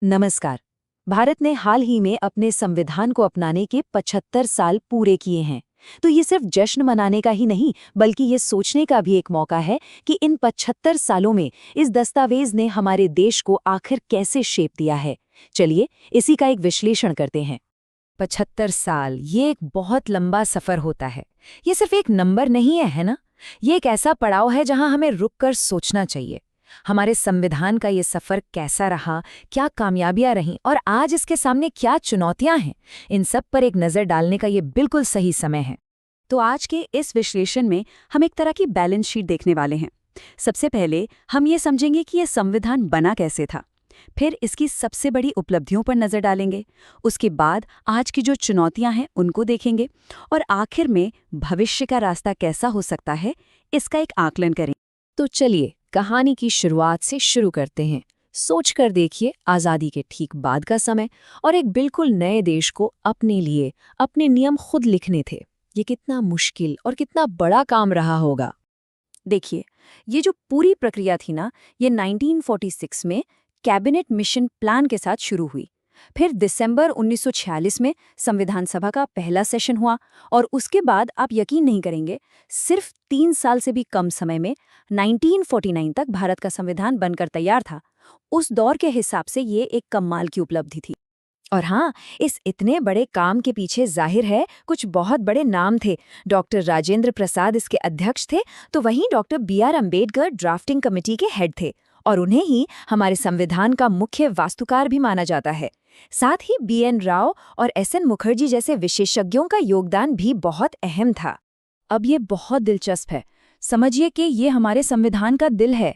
नमस्कार। भारत ने हाल ही में अपने संविधान को अपनाने के 75 साल पूरे किए हैं। तो ये सिर्फ जश्न मनाने का ही नहीं, बल्कि ये सोचने का भी एक मौका है कि इन 75 सालों में इस दस्तावेज ने हमारे देश को आखिर कैसे शेप दिया है। चलिए इसी का एक विश्लेषण करते हैं। 75 साल ये एक बहुत लंबा सफर होता है। ये सिर्फ एक नंबर नहीं है ना? ये एक ऐसा पड़ाव है जहां हमें रुककर सोचना चाहिए। हमारे संविधान का ये सफर कैसा रहा, क्या कामयाबियां रहीं और आज इसके सामने क्या चुनौतियां हैं, इन सब पर एक नज़र डालने का ये बिल्कुल सही समय है। तो आज के इस विश्लेषण में हम एक तरह की बैलेंस शीट देखने वाले हैं। सबसे पहले हम ये समझेंगे कि यह संविधान बना कैसे था। फिर इसकी सबसे बड़ी उपलब्धियों पर नजर डालेंगे। उसके बाद आज की जो चुनौतियां हैं उनको देखेंगे और आखिर में भविष्य का रास्ता कैसा हो सकता है, इसका एक आकलन करें। तो चलिए कहानी की शुरुआत से शुरू करते हैं। सोच कर देखिए, आज़ादी के ठीक बाद का समय और एक बिल्कुल नए देश को अपने लिए अपने नियम खुद लिखने थे। ये कितना मुश्किल और कितना बड़ा काम रहा होगा। देखिए, ये जो पूरी प्रक्रिया थी ना, ये 1946 में कैबिनेट मिशन प्लान के साथ शुरू हुई। फिर दिसंबर 1946 में संविधान सभा का पहला सेशन हुआ और उसके बाद आप यकीन नहीं करेंगे, सिर्फ 3 साल से भी कम समय में 1949 तक भारत का संविधान बनकर तैयार था। उस दौर के हिसाब से ये एक कमाल की उपलब्धि थी। और हाँ, इस इतने बड़े काम के पीछे जाहिर है कुछ बहुत बड़े नाम थे। डॉक्टर राजेंद्र प्रसाद इसके अध्यक्ष थे, तो वहीं doctor B R. Ambedkar drafting committee के हेड थे और उन्हें ही हमारे संविधान का मुख्य वास्तुकार भी माना जाता है। साथ ही बी.एन. राव और एस.एन. मुखर्जी जैसे विशेषज्ञों का योगदान भी बहुत अहम था। अब ये बहुत दिलचस्प है। समझिए कि ये हमारे संविधान का दिल है।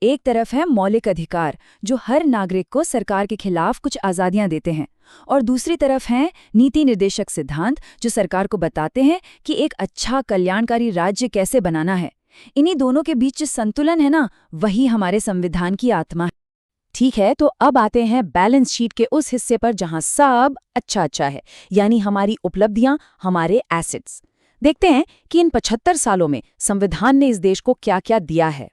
एक तरफ है मौलिक अधिकार, जो हर नागरिक को सरकार के खिलाफ कुछ आज़ादियां देते हैं, और दूसरी तरफ हैं नीति निर्देशक सिद्धांत, जो सरकार को बताते हैं कि एक अच्छा कल्याणकारी राज्य कैसे बनाना है। इन्हीं दोनों के बीच जो संतुलन है ना, वही हमारे संविधान की आत्मा है। ठीक है, तो अब आते हैं बैलेंस शीट के उस हिस्से पर जहां सब अच्छा अच्छा है, यानी हमारी उपलब्धियां, हमारे एसेट्स। देखते हैं कि इन 75 सालों में संविधान ने इस देश को क्या क्या दिया है।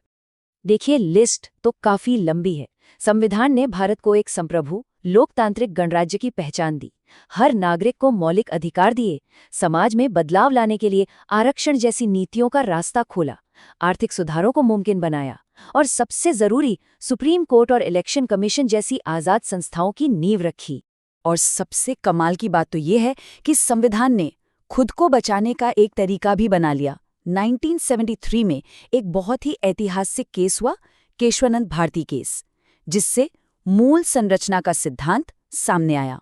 देखिए, लिस्ट तो काफी लंबी है। संविधान ने भारत को एक संप्रभु लोकतांत्रिक गणराज्य की पहचान दी, हर नागरिक को मौलिक अधिकार दिए, समाज में बदलाव लाने के लिए आरक्षण जैसी नीतियों का रास्ता खोला, आर्थिक सुधारों को मुमकिन बनाया और सबसे जरूरी सुप्रीम कोर्ट और इलेक्शन कमीशन जैसी आजाद संस्थाओं की नींव रखी। और सबसे कमाल की बात तो ये है कि संविधान ने खुद को बचाने का एक तरीका भी बना लिया। 1973 में एक बहुत ही ऐतिहासिक केस हुआ, केशवानंद भारती केस, जिससे मूल संरचना का सिद्धांत सामने आया।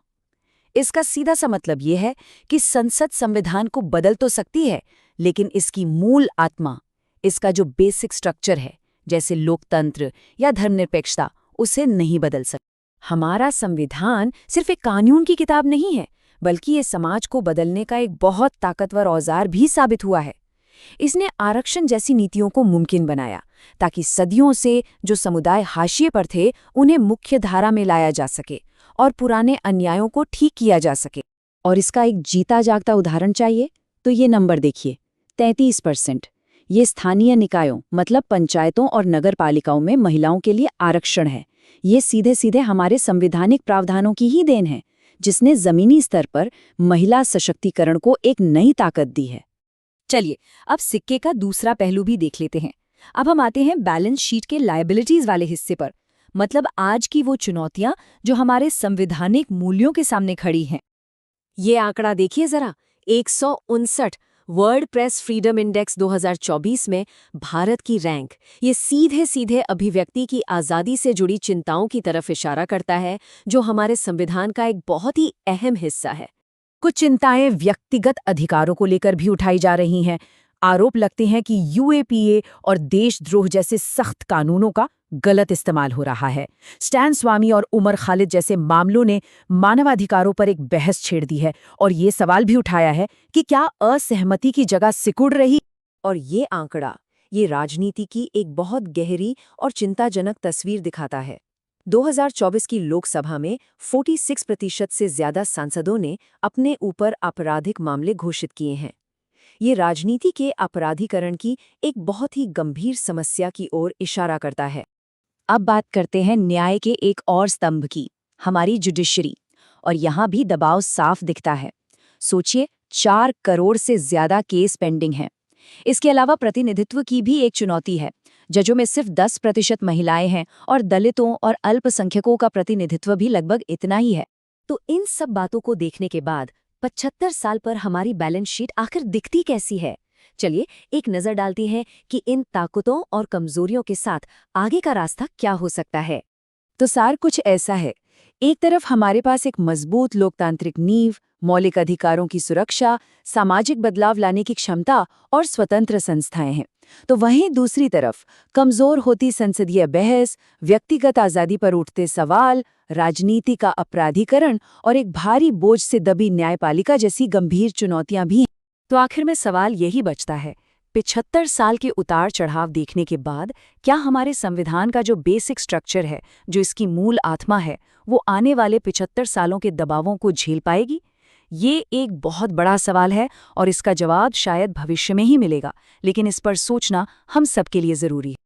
इसका सीधा सा मतलब यह है कि संसद संविधान को बदल तो सकती है, लेकिन इसकी मूल आत्मा, इसका जो बेसिक स्ट्रक्चर है, जैसे लोकतंत्र या धर्मनिरपेक्षता, उसे नहीं बदल सकती। हमारा संविधान सिर्फ एक कानून की किताब नहीं है, बल्कि ये समाज को बदलने का एक बहुत ताकतवर औजार भी साबित हुआ है। इसने आरक्षण जैसी नीतियों को मुमकिन बनाया, ताकि सदियों से जो समुदाय हाशिए पर थे उन्हें मुख्य धारा में लाया जा सके और पुराने अन्यायों को ठीक किया जा सके। और इसका एक जीता जागता उदाहरण चाहिए तो ये नंबर देखिए, 33%। ये स्थानीय निकायों मतलब पंचायतों और नगर पालिकाओं में महिलाओं के लिए आरक्षण है। ये सीधे सीधे हमारे संवैधानिक प्रावधानों की ही देन है, जिसने जमीनी स्तर पर महिला सशक्तिकरण को एक नई ताकत दी है। चलिए अब सिक्के का दूसरा पहलू भी देख लेते हैं। अब हम आते हैं बैलेंस शीट के लायबिलिटीज वाले हिस्से पर, मतलब आज की वो चुनौतियां जो हमारे संवैधानिक मूल्यों के सामने खड़ी हैं। ये आंकड़ा देखिए जरा, 159 वर्ल्ड प्रेस फ्रीडम इंडेक्स 2024 में भारत की रैंक। ये सीधे सीधे अभिव्यक्ति की आज़ादी से जुड़ी चिंताओं की तरफ इशारा करता है, जो हमारे संविधान का एक बहुत ही अहम हिस्सा है। कुछ चिंताएं व्यक्तिगत अधिकारों को लेकर भी उठाई जा रही हैं। आरोप लगते हैं कि यूएपीए और देशद्रोह जैसे सख्त कानूनों का गलत इस्तेमाल हो रहा है। स्टैन स्वामी और उमर खालिद जैसे मामलों ने मानवाधिकारों पर एक बहस छेड़ दी है और ये सवाल भी उठाया है कि क्या असहमति की जगह सिकुड़ रही। और ये आंकड़ा, ये राजनीति की एक बहुत गहरी और चिंताजनक तस्वीर दिखाता है। 2024 की लोकसभा में 46% से ज्यादा सांसदों ने अपने ऊपर आपराधिक मामले घोषित किए हैं। ये राजनीति के अपराधीकरण की एक बहुत ही गंभीर समस्या की ओर इशारा करता है। अब बात करते हैं न्याय के एक और स्तंभ की, हमारी जुडिशरी। और यहाँ भी दबाव साफ दिखता है। सोचिए, 4 करोड़ से ज्यादा केस पेंडिंग हैं। इसके अलावा प्रतिनिधित्व की भी एक चुनौती है। जजों में सिर्फ 10% महिलाएं हैं और दलितों और अल्पसंख्यकों का प्रतिनिधित्व भी लगभग इतना ही है। तो इन सब बातों को देखने के बाद 75 साल पर हमारी बैलेंस शीट आखिर दिखती कैसी है? चलिए एक नजर डालती हैं कि इन ताकतों और कमजोरियों के साथ आगे का रास्ता क्या हो सकता है। तो सार कुछ ऐसा है। एक तरफ हमारे पास एक मजबूत लोकतांत्रिक नींव, मौलिक अधिकारों की सुरक्षा, सामाजिक बदलाव लाने की क्षमता और स्वतंत्र संस्थाएं हैं। तो वहीं दूसरी तरफ कमजोर होती संसदीय बहस, व्यक्तिगत आजादी पर उठते सवाल, राजनीति का अपराधीकरण और एक भारी बोझ से दबी न्यायपालिका जैसी गंभीर चुनौतियां भी हैं। तो आखिर में सवाल यही बचता है, 75 साल के उतार चढ़ाव देखने के बाद क्या हमारे संविधान का जो बेसिक स्ट्रक्चर है, जो इसकी मूल आत्मा है, वो आने वाले 75 सालों के दबावों को झेल पाएगी? ये एक बहुत बड़ा सवाल है और इसका जवाब शायद भविष्य में ही मिलेगा, लेकिन इस पर सोचना हम सबके लिए जरूरी है।